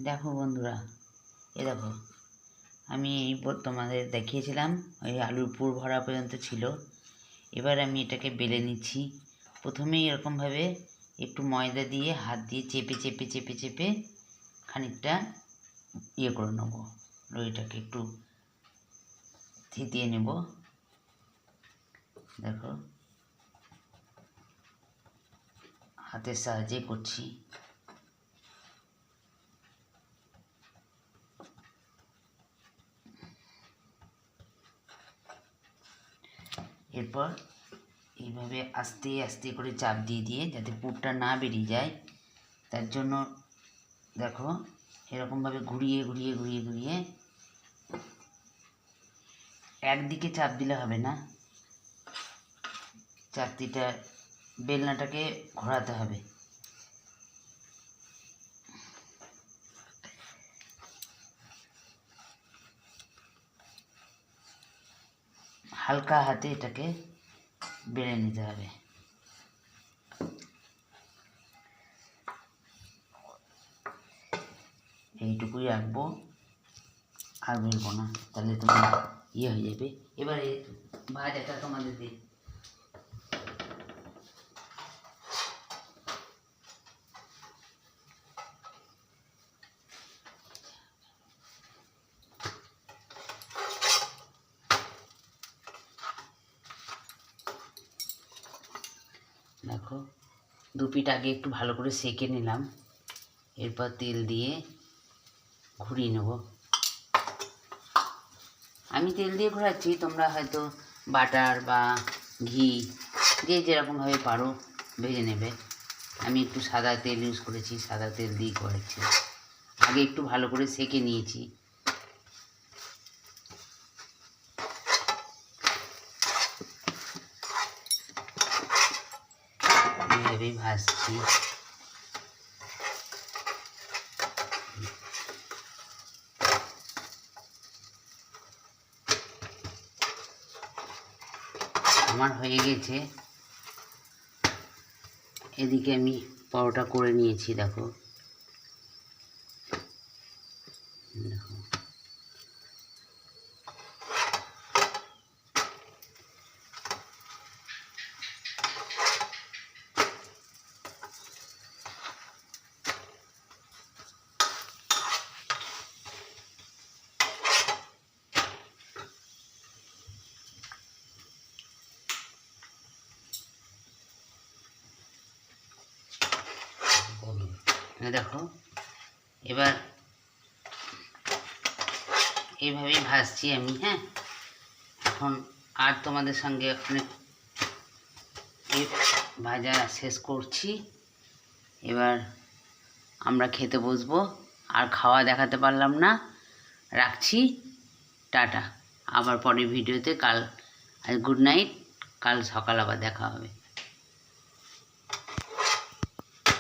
দেখো বন্ধুরা, দেখো আমি তোমাদের দেখিয়েছিলাম ওই আলুর পুর ভরা পর্যন্ত ছিল। এবার আমি এটাকে বেলে নিচ্ছি। প্রথমেই এরকমভাবে একটু ময়দা দিয়ে হাত দিয়ে চেপে চেপে চেপে চেপে খানিকটা করে নেব। রুইটাকে একটু থিতিয়ে নেব। দেখো হাতের সাহায্যে করছি। এরপর এইভাবে আস্তে আস্তে করে চাপ দিয়ে দিয়ে যাতে পুরটা না বেরিয়ে যায়, তার জন্য দেখো এরকমভাবে ঘুরিয়ে ঘুরিয়ে ঘুরিয়ে ঘুরিয়ে, একদিকে চাপ দিলে হবে না, চারটিটা বেলনাটাকে ঘোরাতে হবে। হালকা হাতে এটাকে বেলে নিতে হবে। এইটুকুই রাখবো, আর বেলবো না, তাহলে তোমার হয়ে যাবে। এবারে ভাজাটা তোমাদের দিই। দেখো দু পিঠ আগে একটু ভালো করে সেঁকে নিলাম, এরপর তেল দিয়ে ঘুরিয়ে নেব। আমি তেল দিয়ে ঘোরাচ্ছি, তোমরা হয়তো বাটার বা ঘি যে যেরকমভাবে পারো ভেজে নেবে। আমি একটু সাদা তেল ইউজ করেছি, সাদা তেল দিয়ে করেছি। আগে একটু ভালো করে সেঁকে নিয়েছি। এইভাবেই ভাজছি। আমার হয়ে গেছে। এদিকে আমি পরোটা করে নিয়েছি। দেখো দেখো দেখো এবার এইভাবেই ভাজছি আমি। হ্যাঁ, এখন আর তোমাদের সঙ্গে অনেক ভাজা শেষ করছি। এবার আমরা খেতে বসবো। আর খাওয়া দেখাতে পারলাম না, রাখছি। টাটা। আবার পরের ভিডিওতে কাল। আর গুড নাইট। কাল সকাল আবার দেখা হবে।